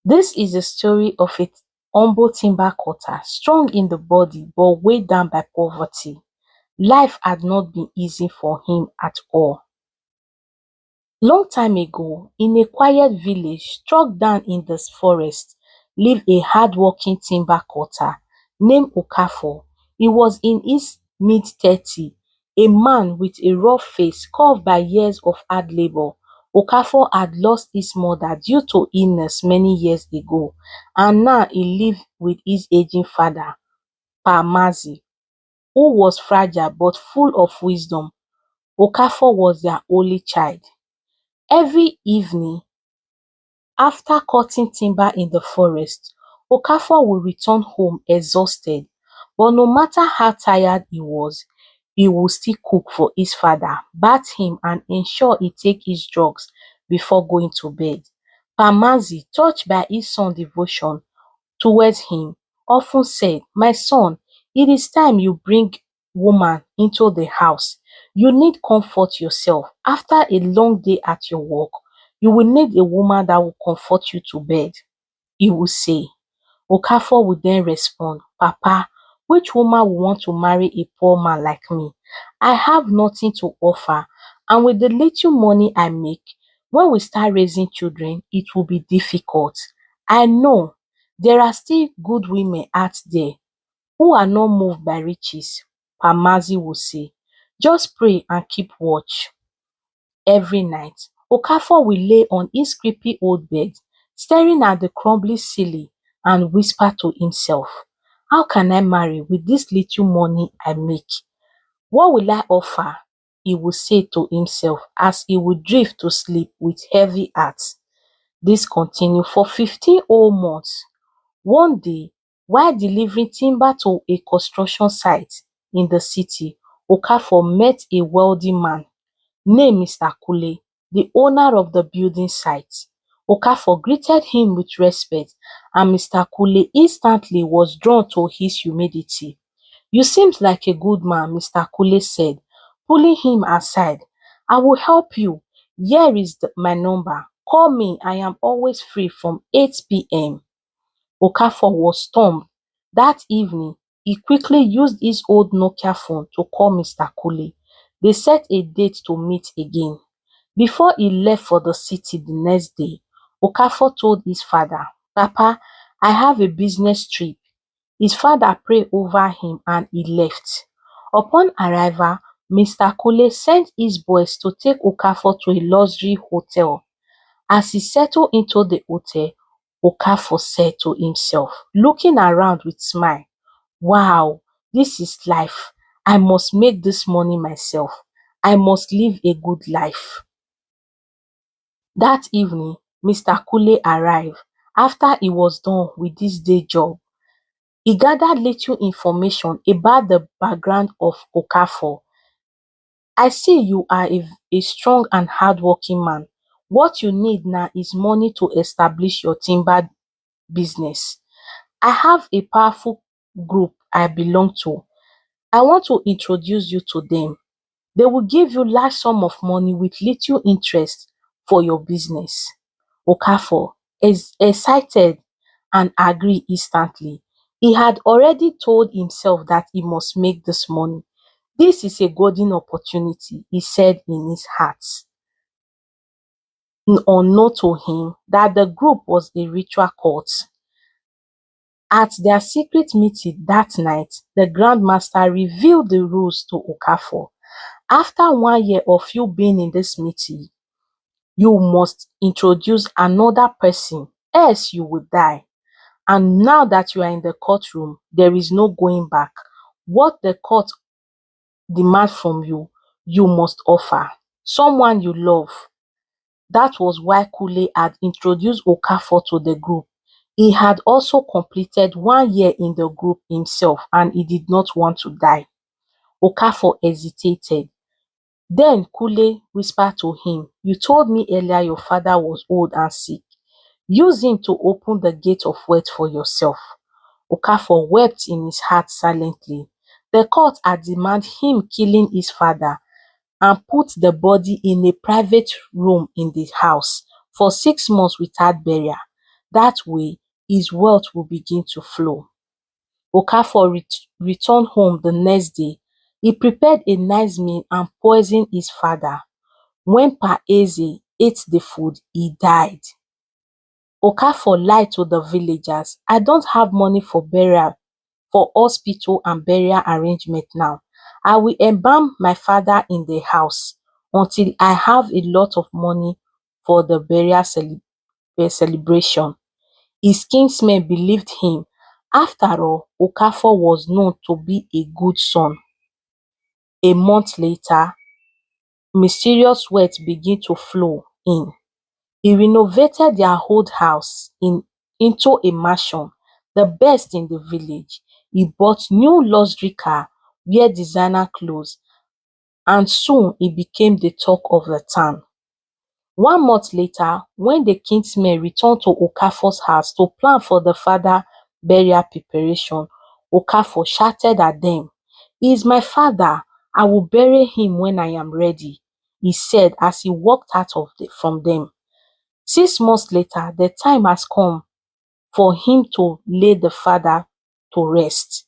This is a story of a humble timber cutter, strong in the body but weighed down by poverty. Life had not been easy for him at all. Long time ago, in a quiet village struck down in the forest, lived a hardworking timber cutter named Okafor. He was in his mid-30s, a man with a rough face carved by years of hard labor. Okafor had lost his mother due to illness many years ago, and now he lived with his aging father, Pamazi, who was fragile but full of wisdom. Okafor was their only child. Every evening, after cutting timber in the forest, Okafor would return home exhausted, but no matter how tired he was, he would still cook for his father, bath him and ensure he take his drugs before going to bed. Pamazi, touched by his son's devotion towards him, often said, "My son, it is time you bring woman into the house. You need comfort yourself. After a long day at your work, you will need a woman that will comfort you to bed," he would say. Okafor would then respond, "Papa, which woman will want to marry a poor man like me? I have nothing to offer, and with the little money I make, when we start raising children, it will be difficult. I know there are still good women out there who are not moved by riches," Pamazi would say. "Just pray and keep watch." Every night, Okafor will lay on his creepy old bed, staring at the crumbling ceiling and whisper to himself, "How can I marry with this little money I make? What will I offer?" he would say to himself as he would drift to sleep with heavy heart. This continued for 15 whole months. One day, while delivering timber to a construction site in the city, Okafor met a wealthy man named Mr. Kule, the owner of the building site. Okafor greeted him with respect, and Mr. Kule instantly was drawn to his humility. "You seem like a good man," Mr. Kule said, pulling him aside. "I will help you. Here is my number. Call me. I am always free from 8 p.m. Okafor was stunned. That evening, he quickly used his old Nokia phone to call Mr. Kule. They set a date to meet again. Before he left for the city the next day, Okafor told his father, "Papa, I have a business trip." His father prayed over him and he left. Upon arrival, Mr. Kule sent his boys to take Okafor to a luxury hotel. As he settled into the hotel, Okafor said to himself, looking around with smile, "Wow, this is life. I must make this money myself. I must live a good life." That evening, Mr. Kule arrived. After he was done with his day job, he gathered little information about the background of Okafor. "I see you are a strong and hardworking man. What you need now is money to establish your timber business. I have a powerful group I belong to. I want to introduce you to them. They will give you large sum of money with little interest for your business." Okafor is excited and agreed instantly. He had already told himself that he must make this money. "This is a golden opportunity," he said in his heart. Unknown to him that the group was a ritual cult. At their secret meeting that night, the Grandmaster revealed the rules to Okafor. "After 1 year of you being in this meeting, you must introduce another person, else you will die. And now that you are in the courtroom, there is no going back. What the court demands from you, you must offer. Someone you love." That was why Kule had introduced Okafor to the group. He had also completed 1 year in the group himself and he did not want to die. Okafor hesitated. Then Kule whispered to him, "You told me earlier your father was old and sick. Use him to open the gate of wealth for yourself." Okafor wept in his heart silently. The court had demanded him killing his father and put the body in a private room in the house for 6 months without burial. That way, his wealth will begin to flow. Okafor returned home the next day. He prepared a nice meal and poisoned his father. When Pa Eze ate the food, he died. Okafor lied to the villagers. I don't have money for hospital and burial arrangement now. I will embalm my father in the house until I have a lot of money for the burial celebration. His kinsmen believed him. After all, Okafor was known to be a good son. A month later, mysterious wealth began to flow in. He renovated their old house into a mansion, the best in the village. He bought new luxury car, wear designer clothes, and soon he became the talk of the town. 1 month later, when the kinsmen returned to Okafor's house to plan for the father burial preparation, Okafor shouted at them, "He is my father. I will bury him when I am ready," he said as he walked out from them. 6 months later, the time has come for him to lay the father to rest.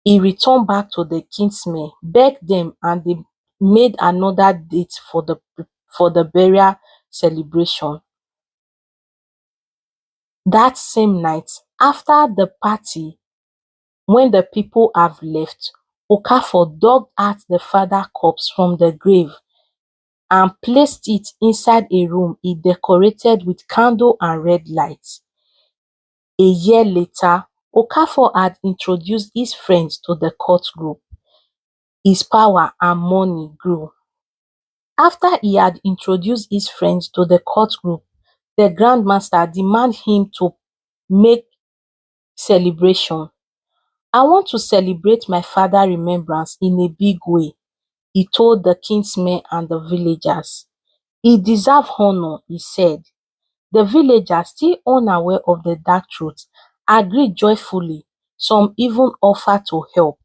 He returned back to the kinsmen, begged them, and they made another date for the burial celebration. That same night, after the party, when the people have left, Okafor dug out the father corpse from the grave and placed it inside a room he decorated with candle and red lights. A year later, Okafor had introduced his friends to the cult group. His power and money grew. After he had introduced his friends to the cult group, the grandmaster demanded him to make celebration. "I want to celebrate my father remembrance in a big way," he told the kinsmen and the villagers. "He deserves honor," he said. The villagers, still unaware of the dark truth, agreed joyfully. Some even offered to help.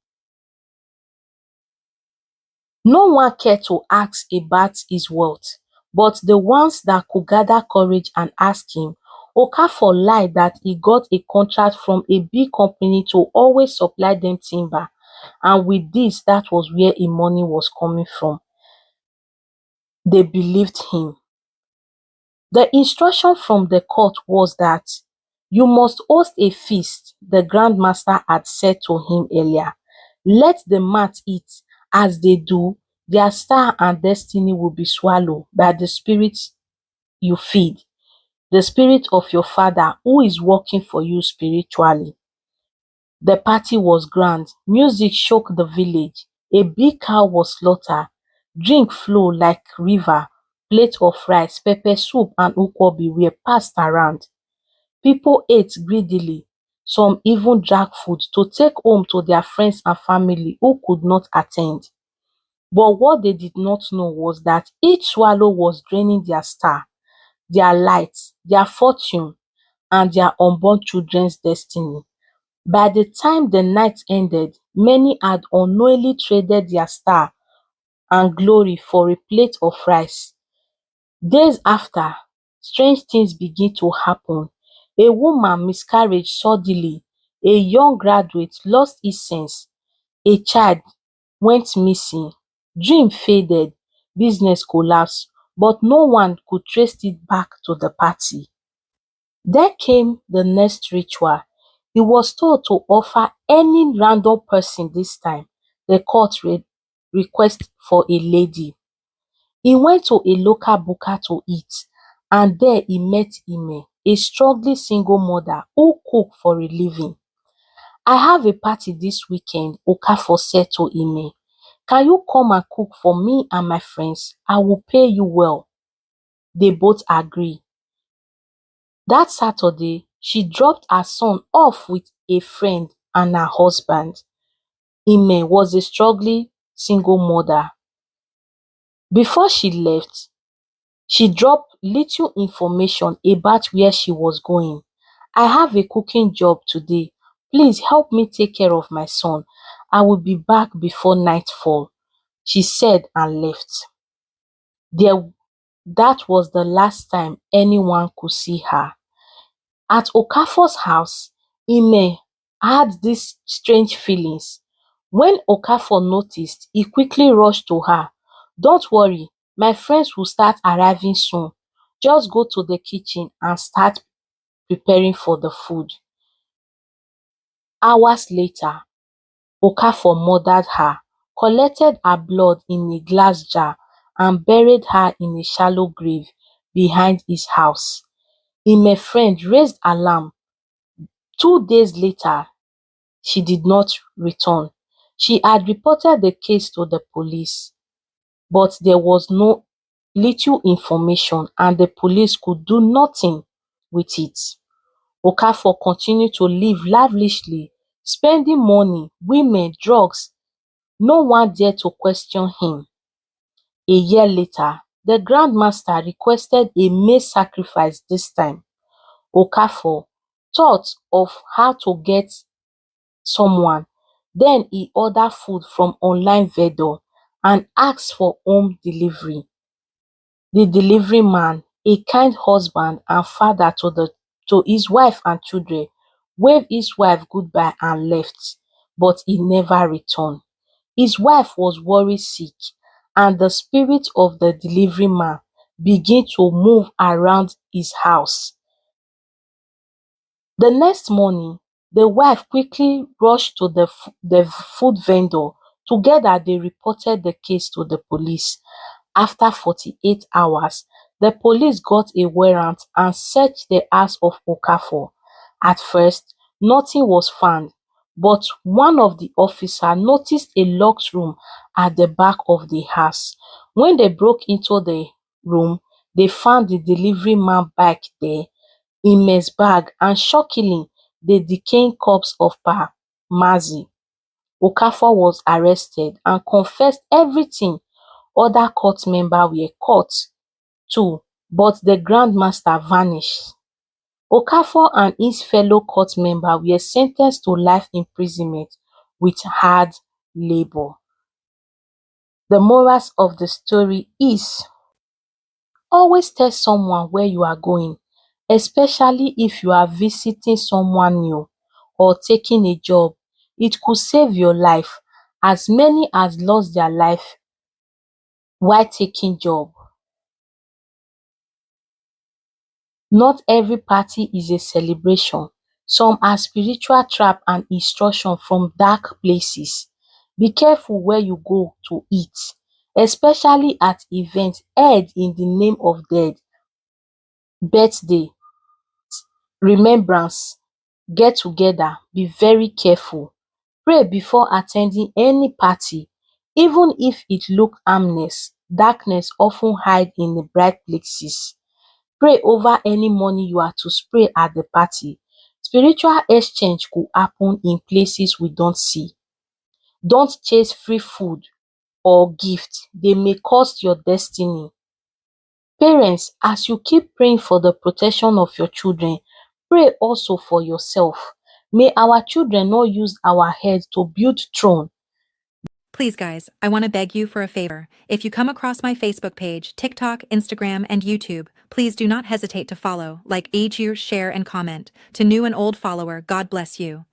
No one cared to ask about his wealth, but the ones that could gather courage and ask him. Okafor lied that he got a contract from a big company to always supply them timber, and with this, that was where his money was coming from. They believed him. The instruction from the court was that you must host a feast the grandmaster had said to him earlier. Let the mat eat. As they do, their star and destiny will be swallowed by the spirit you feed, the spirit of your father who is working for you spiritually. The party was grand. Music shook the village. A big cow was slaughtered. Drink flowed like river. Plate of rice, pepper soup, and ukwobi were passed around. People ate greedily. Some even drank food to take home to their friends and family who could not attend. But what they did not know was that each swallow was draining their star, their light, their fortune, and their unborn children's destiny. By the time the night ended, many had unknowingly traded their star and glory for a plate of rice. Days after, strange things began to happen. A woman miscarried suddenly. A young graduate lost his sense. A child went missing. Dream faded. Business collapsed. But no one could trace it back to the party. Then came the next ritual. He was told to offer any random person this time the court request for a lady. He went to a local buka to eat, and there he met Ime, a struggling single mother who cooked for a living. "I have a party this weekend," Okafor said to Ime. "Can you come and cook for me and my friends? I will pay you well." They both agreed. That Saturday, she dropped her son off with a friend and her husband. Ime was a struggling single mother. Before she left, she dropped little information about where she was going. "I have a cooking job today. Please help me take care of my son. I will be back before nightfall," she said and left. There, that was the last time anyone could see her. At Okafor's house, Ime had these strange feelings. When Okafor noticed, he quickly rushed to her. Don't worry, my friends will start arriving soon. Just go to the kitchen and start preparing for the food. Hours later, Okafor murdered her, collected her blood in a glass jar and buried her in a shallow grave behind his house. Ime's friend raised alarm. 2 days later, she did not return. She had reported the case to the police, but there was no little information and the police could do nothing with it. Okafor continued to live lavishly, spending money, women, drugs. No one dared to question him. A year later, the Grandmaster requested a male sacrifice this time. Okafor thought of how to get someone. Then he ordered food from online vendor and asked for home delivery. The delivery man, a kind husband and father to his wife and children, waved his wife goodbye and left, but he never returned. His wife was worried sick, and the spirit of the delivery man began to move around his house. The next morning, the wife quickly rushed to the food vendor. Together, they reported the case to the police. After 48 hours, the police got a warrant and searched the house of Okafor. At first, nothing was found, but one of the officers noticed a locked room at the back of the house. When they broke into the room, they found the delivery man bag there, Ime's bag, and shockingly, the decaying corpse of Pa Mazi. Okafor was arrested and confessed everything. Other court members were caught too, but the Grandmaster vanished. Okafor and his fellow court members were sentenced to life imprisonment with hard labor. The morals of the story is always tell someone where you are going, especially if you are visiting someone new or taking a job. It could save your life, as many has lost their life while taking job. Not every party is a celebration. Some are spiritual trap and instruction from dark places. Be careful where you go to eat, especially at events held in the name of dead, birthday, remembrance, get together. Be very careful. Pray before attending any party, even if it look harmless. Darkness often hide in the bright places. Pray over any money you are to spray at the party. Spiritual exchange could happen in places we don't see. Don't chase free food or gift. They may cost your destiny. Parents, as you keep praying for the protection of your children, pray also for yourself. May our children not use our heads to build throne. Please, guys, I want to beg you for a favor. If you come across my Facebook page, TikTok, Instagram, and YouTube, please do not hesitate to follow, like, share, and comment. To new and old follower, God bless you.